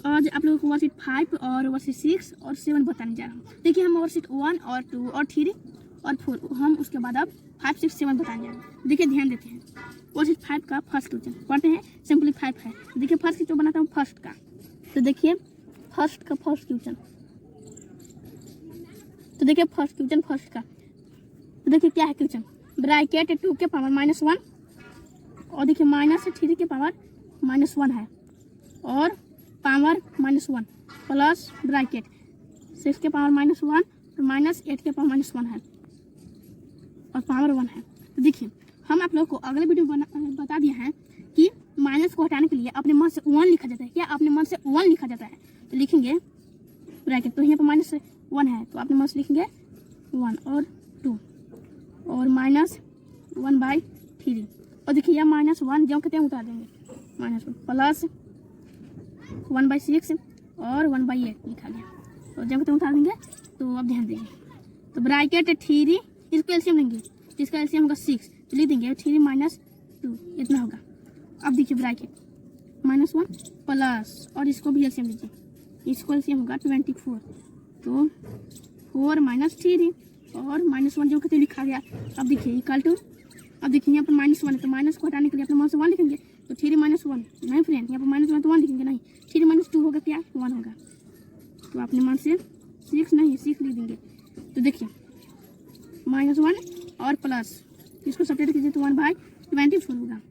आज आप लोगों को वर्कशीट 5 और वर्कशीट 6 और 7 बताने जा रहा हूँ। देखिए हम वर्कशीट 1 और 2 और 3 और 4 हम उसके बाद अब 5, 6, 7 बताने जा रहे हैं। देखिए ध्यान देते हैं। वर्कशीट 5 का फर्स्ट क्वेश्चन पढ़ते हैं। सिंपलीफाइड है। देखिए फर्स्ट जो बनाता हूँ फर्स्ट का, तो देखिए फर्स्ट का फर्स्ट क्वेश्चन, तो देखिए फर्स्ट क्वेश्चन फर्स्ट का, तो देखिए क्या है क्वेश्चन। ब्रैकेट 2 के पावर -1 और देखिए -3 के पावर -1 है और पावर -1 प्लस ब्रैकेट 6 के पावर -1 और -8 के पावर -1 है और पावर 1 है। तो देखिए हम आप लोग को अगले वीडियो में बता दिया है कि माइनस को हटाने के लिए अपने मन से 1 लिखा जाता है। क्या अपने मन से 1 लिखा जाता है? तो लिखेंगे ब्रैकेट, तो यहाँ पर -1 है तो अपने मन से लिखेंगे 1 और 2 और -1/3 और देखिए यह -1 जो कहते हैं उतार देंगे, -1 प्लस 1/6 और 1/8 लिखा गया तो जब कहते हैं उतार देंगे। तो अब ध्यान देंगे, तो ब्रैकेट 3 इसको एलसीएम लेंगे, जिसका एलसीएम होगा 6 तो लिख देंगे 3 - 2 इतना होगा। अब देखिए ब्रैकेट -1 प्लस और इसको भी एलसीएम लीजिए, इसको एलसीएम होगा 24 तो 4 - 3 और -1 जो कहते लिखा गया। अब देखिए इक्वल टू, अब देखिए यहाँ पर -1 है तो माइनस को हटाने के लिए अपने मन से 1 लिखेंगे तो 3 - 1 नहीं फ्रेंड, यहाँ पर -1 तो 1 लिखेंगे नहीं, 3 - 2 होगा क्या 1 होगा तो अपने मन से 6 नहीं 6 लिख देंगे। तो देखिए -1 और प्लस इसको सब्ट्रैक्ट कीजिए तो 1/24 होगा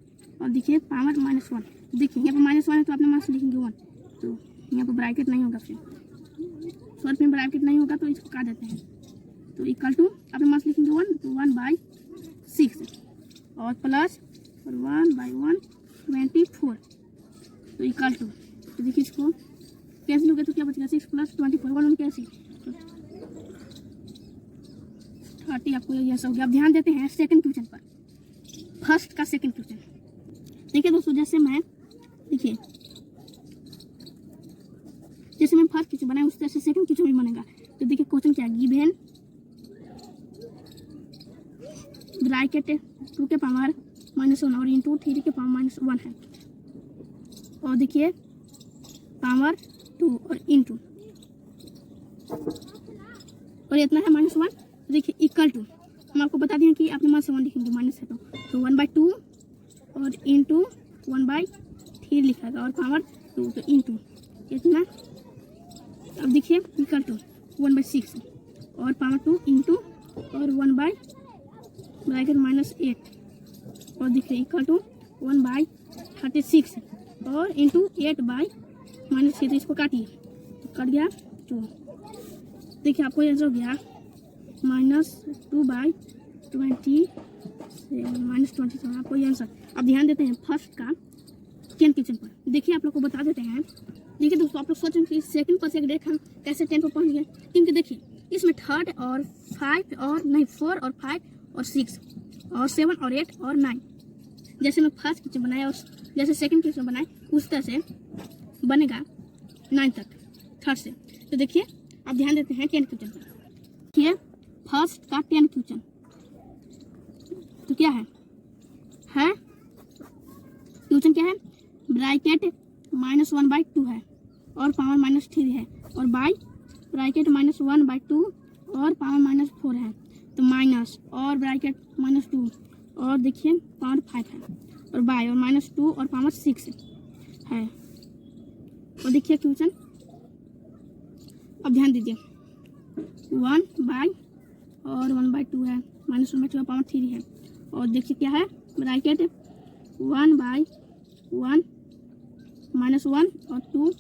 और देखिए पावर -1, देखिए यहाँ पर -1 है तो अपने मन से लिखेंगे 1 तो यहाँ पर ब्रैकेट नहीं होगा, फिर शॉर्ट में ब्रैकेट नहीं होगा तो इसको काट देते हैं तो इक्वल टू अपने मन से लिखेंगे 1 तो 1/6 और प्लस और 1/124 तो इक्वल टू, तो देखिए इसको कैंसिल हो गया तो क्या बचेगा 6 + 24 1 कैंसिल तो 30 आपको ये हो गया। अब ध्यान देते हैं सेकंड क्वेश्चन पर, फर्स्ट का सेकंड क्वेश्चन। देखिए दोस्तों जैसे मैं देखिए जैसे मैं फर्स्ट क्वेश्चन बनाया उस तरह से सेकंड क्वेश्चन भी बनेगा। तो देखिए क्वेश्चन क्या है, गिवन ब्रैकेट 2 के पावर -1 और इंटू 3 के पावर -1 है और देखिए पावर 2 और इंटू और इतना है -1 देखिए इक्वल टू, हम आपको बता दें कि अपने मन से 1 लिखेंगे माइनस है तो 1/2 और इंटू 1/3 लिखेगा और पावर 2 तो इंटू इतना। अब देखिए इक्वल टू 1/6 और पावर 2 इंटू और 1/ब्रैकेट -8 और देखिए इक्वल टू 1/36 और इंटू 8/-6 तो इसको काटिए तो कट गया 2। देखिए आपको आंसर हो गया -2/20 -27 आपको ये आंसर। अब ध्यान देते हैं फर्स्ट का 10 क्वेश्चन पर। देखिए आप लोग को बता देते हैं। देखिए दोस्तों आप लोग सोचें कि सेकंड पर से देखा कैसे 10 पर पहुंच गए, क्योंकि देखिए इसमें 3 और 5 और नहीं 4 और 5 और 6 और 7 और 8 और 9 जैसे मैं फर्स्ट क्वेश्चन बनाया और जैसे सेकंड क्वेश्चन बनाए उस तरह से बनेगा 9 तक थर्ड से। तो देखिए अब ध्यान देते हैं 10 क्वेश्चन पर। देखिए फर्स्ट का 10 क्वेश्चन तो क्या है क्वेश्चन क्या है, ब्रैकेट -1/2 है और पावर -3 है और बाई ब्रैकेट -1/2 और पावर -4 है तो माइनस और ब्रैकेट -2 और देखिए पावर 5 है और बाई और -2 और पावर 6 है और देखिए क्वेश्चन। अब ध्यान दीजिए 1/, और 1/2 है -1/2 पावर 3 है और देखिए क्या है ब्रैकेट 1/1 -1 और 2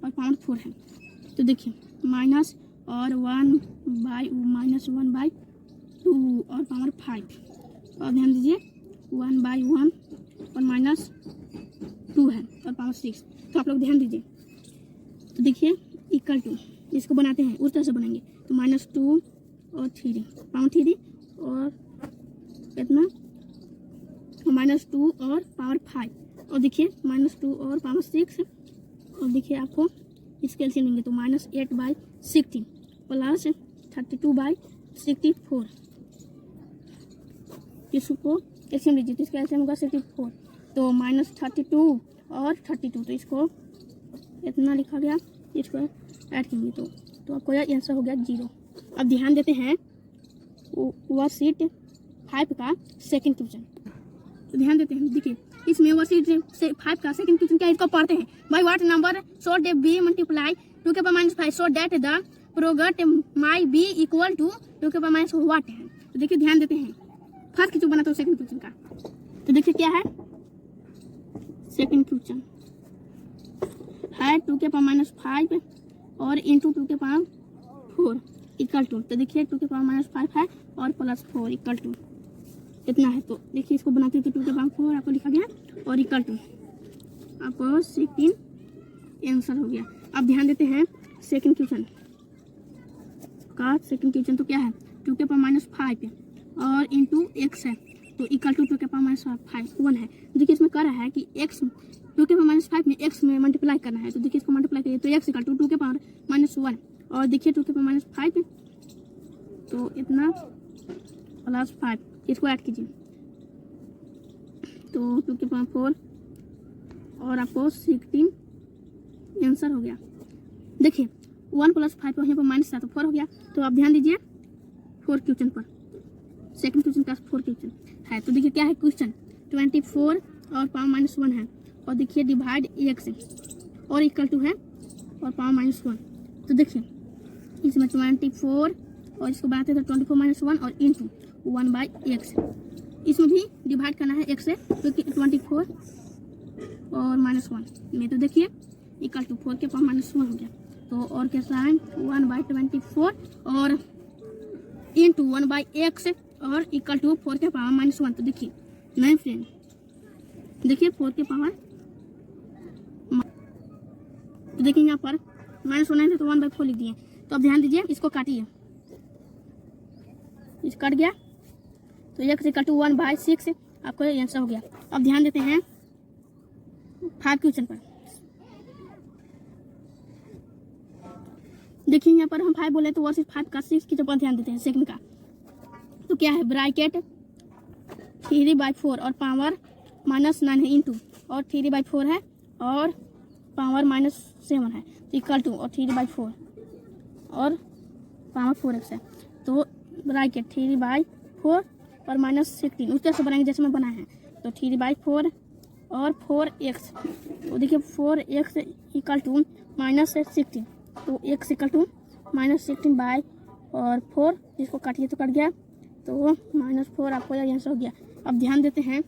और पावर 4 है तो देखिए माइनस और 1/2 और पावर 5 और ध्यान दीजिए 1/1 और -2 है और पावर 6 तो आप लोग ध्यान दीजिए। तो देखिए इक्वल टू इसको बनाते हैं उस तरह से बनाएंगे तो -2 और 3 पावर 3 और कितना -2 और पावर 5 और देखिए -2 और पावर 6 और देखिए आपको इसके एलसीएम लेंगे तो -8/16 प्लस 32/64 इसको एलसीएम लीजिए तो इसका एलसीएम होगा 64 तो -32 और 32 तो इसको इतना लिखा गया, इसको ऐड करेंगे तो आपको यह आंसर हो गया 0। अब ध्यान देते हैं वर्कशीट 5 का सेकंड क्वेश्चन। तो ध्यान देते हैं, देखिए इसमें वर्कशीट 5 का सेकंड क्वेश्चन क्या है, इसको पढ़ते हैं। By what number so that be multiply 2 के power -5 so that the product may be equal to 2 के पावर - व्हाट है। तो देखिए ध्यान देते हैं, फर्स्ट क्वेश्चन बना तो सेकंड क्वेश्चन का। तो देखिए क्या है, सेकंड क्वेश्चन है 2 के पावर -5 और इंटू 2 के पावर 4 इक्वल टू। तो देखिए 2 के पावर -5 है और +4 इक्वल टू इतना है। तो देखिए इसको बनाते हैं तो 2 के पावर 4 आपको लिखा गया और इक्वल टू आपको 16 आंसर हो गया। अब ध्यान देते हैं सेकंड क्वेश्चन का। सेकंड क्वेश्चन तो क्या है, 2 के पावर -5 और इंटू x है तो इक्वल टू 2 के पावर -5 1 है। देखिए इसमें कह रहा है कि x 2 के पावर -5 में x में मल्टीप्लाई करना है। तो देखिए इसको मल्टीप्लाई करिए तो x इक्वल टू 2 के पावर -1 और देखिए 2 के पावर -5 तो इतना +5, इसको ऐड कीजिए तो 2 के पावर 4 और आपको 16 आंसर हो गया। देखिए 1 + 5 वहीं पर माइनस था तो 4 हो गया। तो आप ध्यान दीजिए 4 क्वेश्चन पर, सेकंड क्वेश्चन का 4 क्वेश्चन है। तो देखिए क्या है क्वेश्चन, 24 और पावर -1 है और देखिए डिवाइड x और इक्वल टू है और पावर -1। तो देखिए इसमें 24 और इसको बनाते हैं तो 24 - 1 और इंटू 1/x। इसमें भी डिवाइड करना है x से क्योंकि 24 और -1 में। तो देखिए इक्वल टू 4 के पावर -1 हो गया। तो और क्या साइन 1/24 और इंटू 1/x और इक्वल टू 4 के पावर -1। तो देखिए नहीं फ्रेंड, देखिए 4 के पावर, तो देखिए यहाँ पर -1 है तो 1/4 लिख दिए। तो अब ध्यान दीजिए इसको काटिए, इस कट गया तो x इक्वल टू 1/6 आपको आंसर हो गया। अब ध्यान देते हैं 5 क्वेश्चन पर। देखिए यहाँ पर हम 5 बोले तो वर्कशीट 5 का 6 के ऊपर ध्यान देते हैं सेकंड का। तो क्या है, ब्रैकेट 3/4 और पावर -9 है इंटू और 3/4 है और पावर -7 है तो इक्वल टू और 3/4 और पावर 4x है। तो ब्रैकेट 3/4 और -16 उस तरह से बनाएंगे जैसे मैं बनाया है। तो 3/4 और 4x, तो देखिए 4x इक्वल टू -16 तो x इक्वल टू -16 और 4, जिसको काटिए तो कट गया तो -4 आपको यह आंसर हो गया। अब ध्यान देते हैं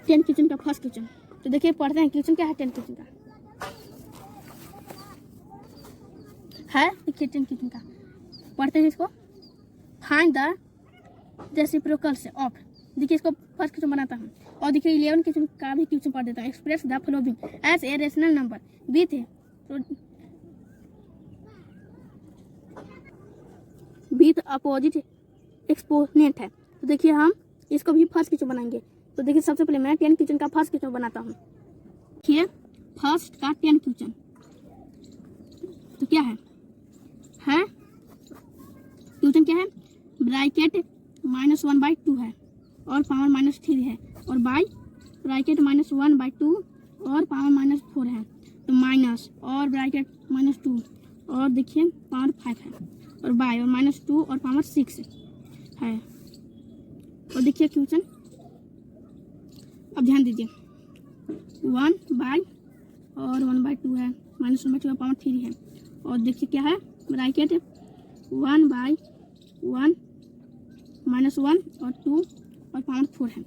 10 क्वेश्चन का फर्स्ट क्वेश्चन। तो देखिए पढ़ते हैं क्वेश्चन क्या है 10 क्वेश्चन का है। देखिए 10 क्वेश्चन का पढ़ते हैं इसको। फाइंड द रेसिप्रोकल्स ऑफ, देखिए इसको फर्स्ट क्वेश्चन बनाता हूँ और देखिए 11 क्वेश्चन का भी क्वेश्चन पढ़ देता हूँ। Express the following as a rational number with opposite exponent है। तो देखिए हम इसको भी फर्स्ट क्वेश्चन बनाएंगे। तो देखिए सबसे पहले मैं 10 क्वेश्चन का फर्स्ट क्वेश्चन बनाता हूँ। देखिए फर्स्ट का 10 क्वेश्चन तो क्या है क्वेश्चन क्या है, ब्रैकेट -1/2 है और पावर -3 है और बाई ब्रैकेट -1/2 और पावर -4 है तो माइनस और ब्रैकेट -2 और देखिए पावर 5 है और बाई और -2 और पावर 6 है। और देखिए क्वेश्चन, अब ध्यान दीजिए 1/2 और 1/2 है, -1/2 और पावर 3 है और देखिए क्या है ब्रैकेट 1/1 -1 और 2 और पावर 4 है।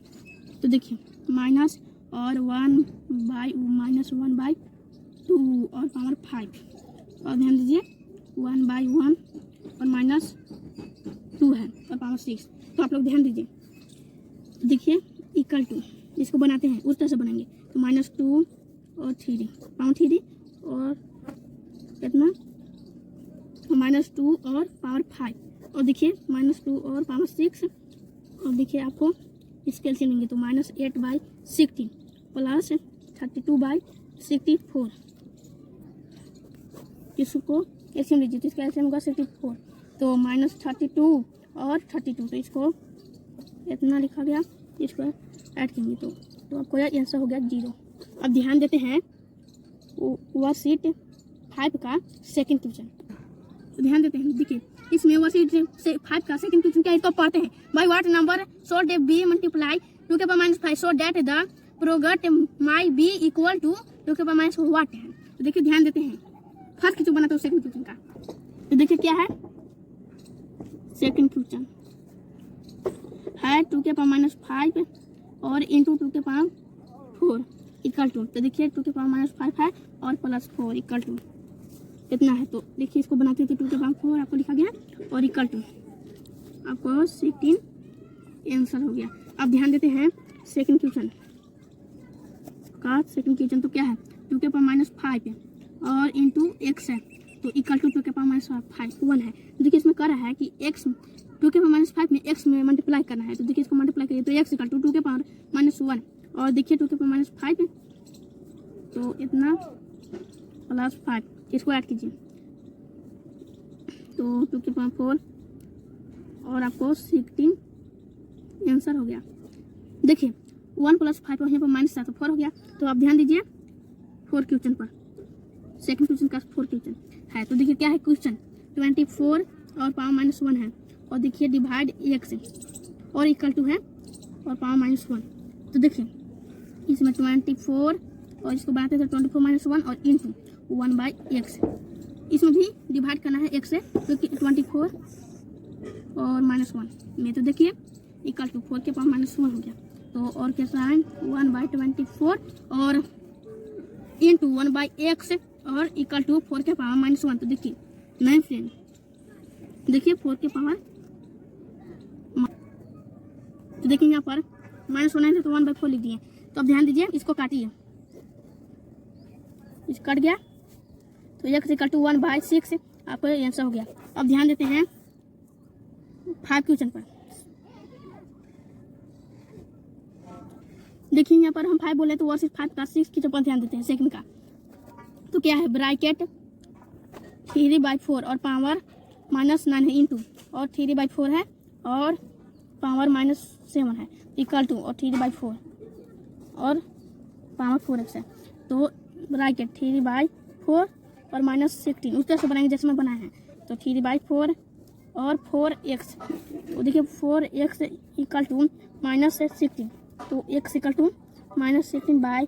तो देखिए माइनस और 1/-1/2 और पावर 5 और ध्यान दीजिए 1/1 और -2 है और पावर 6। तो आप लोग ध्यान दीजिए, देखिए इक्वल टू, इसको बनाते हैं उस तरह से बनाएंगे तो -2 और 3 पावर 3 और कितना -2 और पावर 5 और देखिए -2 और पावर 6 और देखिए आपको इसके एलसीएम लेंगे तो -8/16 प्लस 32/64, इसको एलसीएम लीजिए तो इसका एलसीएम होगा 64 तो -32 और 32 तो इसको इतना लिखा गया, इसको ऐड करेंगे तो आपको यह आंसर हो गया 0। अब ध्यान देते हैं वर्कशीट 5 का सेकंड क्वेश्चन। तो ध्यान देते हैं, देखिए इसमें वर्कशीट 5 का सेकंड क्वेश्चन क्या है, इसको पढ़ते हैं। By what number so that be multiply 2 के power -5 so that the product may be equal to 2 के पावर -व्हाट है। तो देखिए ध्यान देते हैं, फर्स्ट क्वेश्चन बनाते हैं सेकंड क्वेश्चन का। तो देखिए क्या है, सेकंड क्वेश्चन है 2 के पावर -5 और इंटू 2 के पावर 4 इक्वल टू। तो देखिए 2 के पावर -5 है और +4 इक्वल टू इतना है। तो देखिए इसको बनाते थे 2 के पावर 4 आपको लिखा गया और इक्वल टू आपको 16 आंसर हो गया। अब ध्यान देते हैं सेकंड क्वेश्चन का। सेकंड क्वेश्चन तो क्या है, 2 के पावर -5 और इंटू x है तो इक्वल टू 2 के पावर -5 1 है। देखिए इसमें कर रहा है कि x 2 के पावर -5 में x में मल्टीप्लाई करना है। तो देखिए इसको मल्टीप्लाई करिए तो x इक्वल टू 2 के पावर -1 और देखिए 2 के पावर -5 तो इतना +5, इसको ऐड कीजिए तो 2 के पावर 4 और आपको 16 आंसर हो गया। देखिए 1 + 5 और यहाँ पर माइनस था तो 4 हो गया। तो आप ध्यान दीजिए 4 क्वेश्चन पर, सेकंड क्वेश्चन का 4 क्वेश्चन है। तो देखिए क्या है क्वेश्चन, 24 और पावर -1 है और देखिए डिवाइड x और इक्वल टू है और पावर -1। तो देखिए इसमें 24 और इसको बनाते थे 24 - 1 और इंटू 1/x। इसमें भी डिवाइड करना है x से, तो 24 और -1 में तो देखिए इक्वल टू 4 के पावर -1 हो गया। तो और क्या साइन 1/24 और इंटू 1/x और इक्वल टू 4 के पावर -1। तो देखिए नहीं फ्रेंड, देखिए 4 के पावर, तो देखिए यहाँ पर -1 है तो 1/4 लिख दिए। तो अब ध्यान दीजिए इसको काटिए, इस कट गया तो x इक्वल टू 1/6 आपको आंसर हो गया। अब ध्यान देते हैं 5 क्वेश्चन पर। देखिए यहाँ पर हम 5 बोले तो वर्कशीट 5 का 6 क्वेश्चन पर ध्यान देते हैं सेकंड का। तो क्या है, ब्रैकेट 3/4 और पावर -9 है इंटू और 3/4 है और पावर -7 है इक्वल टू और 3/4 और पावर 4x है। तो ब्रैकेट 3/4 और -16 उस तरह से बनाएंगे जैसे मैं बनाया है। तो 3/4 और 4x, तो देखिए 4x इक्वल टू -16 तो x इक्वल टू -16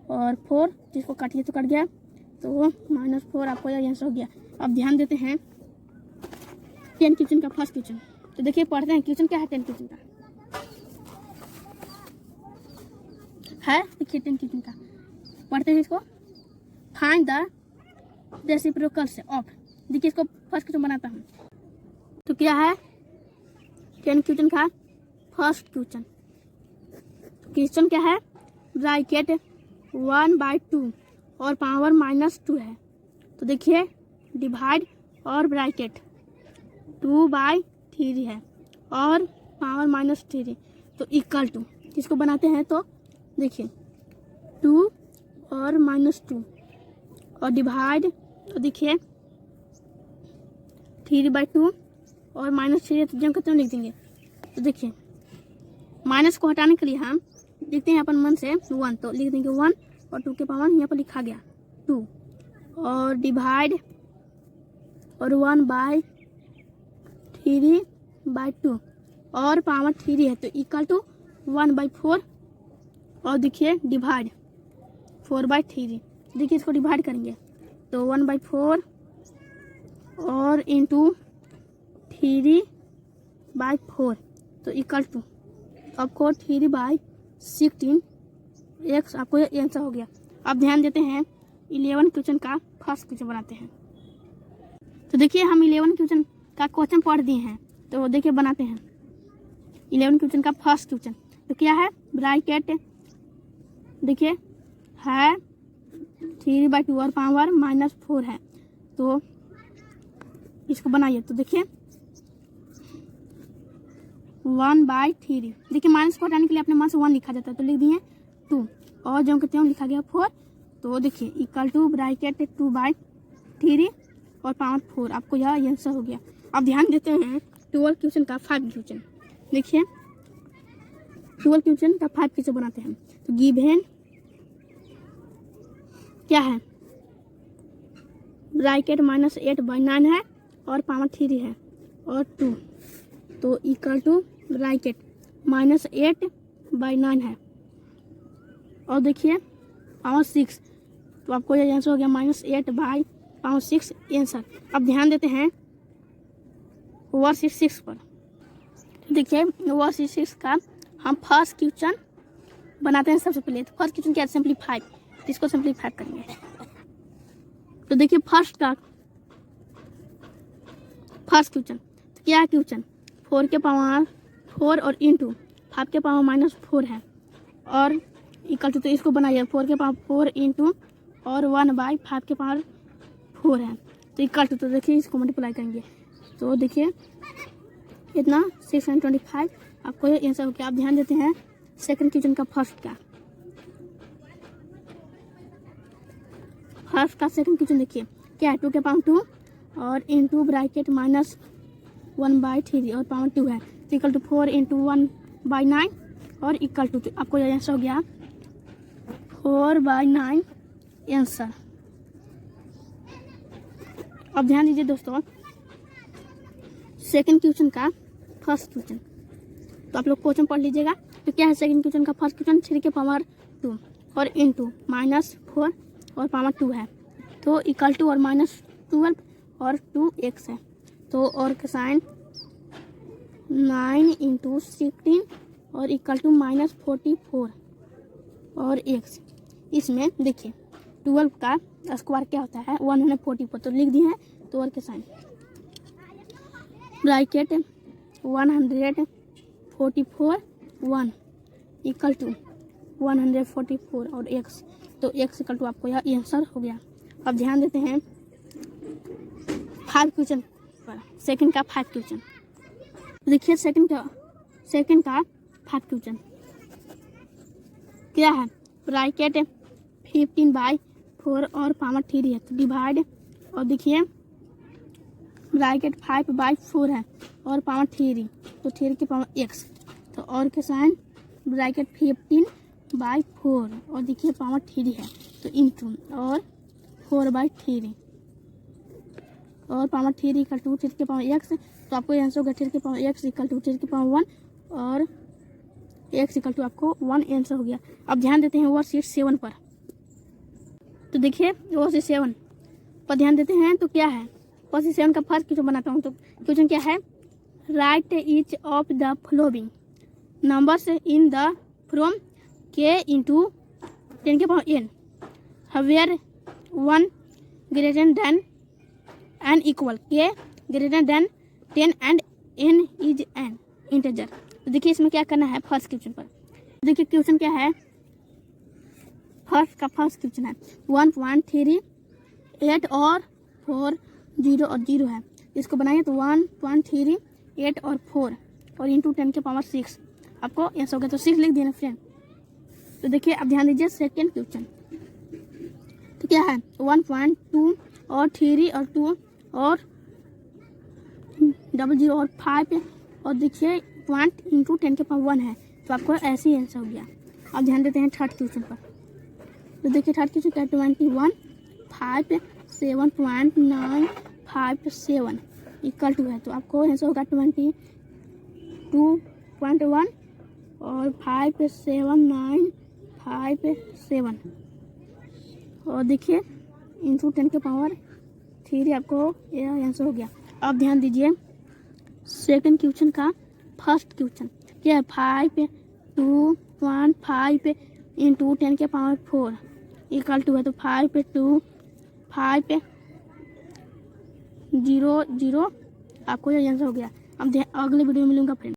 और 4, जिसको काटिए तो कट गया तो -4 आपको यह आंसर हो गया। अब ध्यान देते हैं 10 क्वेश्चन का फर्स्ट क्वेश्चन। तो देखिए पढ़ते हैं क्वेश्चन क्या है 10 क्वेश्चन का है। देखिए 10 क्वेश्चन का पढ़ते हैं, इसको फाइंड द रेसिप्रोकल्स ऑफ। देखिए इसको फर्स्ट क्वेश्चन बनाता हूँ। तो क्या है 10 क्वेश्चन का फर्स्ट क्वेश्चन। क्वेश्चन क्या है, ब्रैकेट 1/2 और पावर -2 है। तो देखिए डिवाइड और ब्रैकेट 2/3 है और पावर -3 तो इक्वल टू, इसको बनाते हैं तो देखिए 2 और -2 और डिवाइड, तो देखिए 3/2 और -3 तो जम कितना लिख देंगे। तो देखिए माइनस को हटाने के लिए हम लिखते हैं अपन मन से 1, तो लिख देंगे 1 और 2 के पावर यहाँ पर लिखा गया 2 और डिवाइड और 1/3/2 और पावर 3 है तो इक्वल टू 1/4 और देखिए डिवाइड 4/3। देखिए इसको डिवाइड करेंगे तो 1/4 और इंटू 3/4 तो इक्वल टू आपको 3/16 x आपको ये आंसर हो गया। अब ध्यान देते हैं 11 क्वेश्चन का फर्स्ट क्वेश्चन बनाते हैं। तो देखिए हम 11 क्वेश्चन का क्वेश्चन पढ़ दिए हैं, तो देखिए बनाते हैं 11 क्वेश्चन का फर्स्ट क्वेश्चन। तो क्या है, ब्रैकेट देखिए है 3/2 और पावर -4 है। तो इसको बनाइए तो देखिए 1/3, देखिए माइनस को हटाने के लिए अपने मन से 1 लिखा जाता है तो लिख दिए 2 और जो कहते हैं लिखा गया 4। तो देखिए इक्वल टू ब्रैकेट 2/3 और पावर 4 आपको यह आंसर हो गया। अब ध्यान देते हैं 12 क्वेश्चन का 5 क्वेश्चन। देखिए 12 क्वेश्चन का 5 क्वेश्चन बनाते हैं। तो गिवन क्या है ब्रैकेट -8/9 है और पावर 3 है और 2, तो इक्वल टू ब्रैकेट -8/9 है और देखिए पावर 6, तो आपको ये आंसर हो गया -8/6 आंसर। अब ध्यान देते हैं वर्कशीट 6 पर। देखिए वर्कशीट 6 का हम फर्स्ट क्वेश्चन बनाते हैं सबसे पहले। तो फर्स्ट क्वेश्चन क्या है, सिंप्लीफाई, इसको सिंप्लीफाई करेंगे। तो देखिए फर्स्ट क्वेश्चन तो क्या है क्वेश्चन, 4 के पावर 4 और इंटू 5 के पावर -4 है और इक्वल टू, तो इसको बनाइए 4 के पावर 4 इंटू और 1/5 के पावर 4 है, तो इक्वल टू, तो देखिए इसको मल्टीप्लाई करेंगे तो देखिए इतना 625, आपको ये आंसर हो गया। आप ध्यान देते हैं सेकंड क्वेश्चन का फर्स्ट का सेकंड क्वेश्चन देखिए क्या है, 2 के पावर 2 और इंटू ब्रैकेट -1/3 और पावर 2 है, तो इक्वल टू 4 इंटू 1/9 और इक्वल टू, आपको ये आंसर हो गया 4/9 आंसर। अब ध्यान दीजिए दोस्तों सेकंड क्वेश्चन का फर्स्ट क्वेश्चन, तो आप लोग क्वेश्चन पढ़ लीजिएगा। तो क्या है सेकंड क्वेश्चन का फर्स्ट क्वेश्चन, 3 के पावर 2 और इंटू -4 और पावर 2 है, तो इक्वल टू और -12 और 2x है, तो और का साइन 9 इंटू 16 और इक्वल टू -44 और x। इसमें देखिए 12 का स्क्वायर क्या होता है 144, तो लिख दिए हैं, तो और के साइन ब्रैकेट 144 1 इक्वल टू 144 और x, तो x इक्वल टू आपको यह आंसर हो गया। अब ध्यान देते हैं 5 क्वेश्चन पर, सेकंड का 5 क्वेश्चन देखिए। सेकंड का 5 क्वेश्चन क्या है, ब्रैकेट 15/4 और पावर 3 है, तो डिवाइड, और देखिए ब्रैकेट 5/4 है और पावर 3, तो 3 की पावर x, तो और के साइन ब्रैकेट 15/4 और देखिए पावर 3 है, तो इंटू और 4/3 और पावर 3 इक्वल टू 3 की पावर x, तो आपको आंसर होगा 3 की पावर x इक्वल टू 3 की पावर 1 और x इक्वल टू आपको 1 आंसर हो गया। अब ध्यान देते हैं वर्कशीट 7 पर। तो देखिए वर्कशीट 7 पर ध्यान देते हैं, तो क्या है वर्कशीट 7 का फर्स्ट क्वेश्चन बनाता हूँ। तो क्वेश्चन क्या है, write each of the following numbers in the form k into 10 के power n where 1 greater than n equal k greater than 10 and n is an integer. तो देखिए इसमें क्या करना है फर्स्ट क्वेश्चन पर। देखिए क्वेश्चन क्या है, फर्स्ट क्वेश्चन है 1.38 और 4 0 और 0 है, इसको बनाइए तो 1.38 और 4 और इंटू 10 के पावर 6, आपको आंसर हो गया, तो 6 लिख दिए ना फ्रेंड। तो देखिए अब ध्यान दीजिए सेकंड क्वेश्चन, तो क्या है 1.2 और 3 और 2 और 00 और 5 और देखिए 1 इंटू 10 के पावर 1 है, तो आपको ऐसे ही आंसर हो गया। अब ध्यान देते हैं थर्ड क्वेश्चन पर। तो देखिए थर्ड क्वेश्चन क्या 21.557 इक्वल टू है, तो आपको आंसर होगा 22.1 और 579557 और देखिए इंटू 10 के पावर 3, आपको यह आंसर हो गया। अब ध्यान दीजिए सेकंड क्वेश्चन का फर्स्ट क्वेश्चन क्या है 5.5 इंटू 10 के पावर 4 इक्वल टू है, तो 5.0 आपको यह आंसर हो गया। अब अगले वीडियो में मिलूंगा फ्रेंड।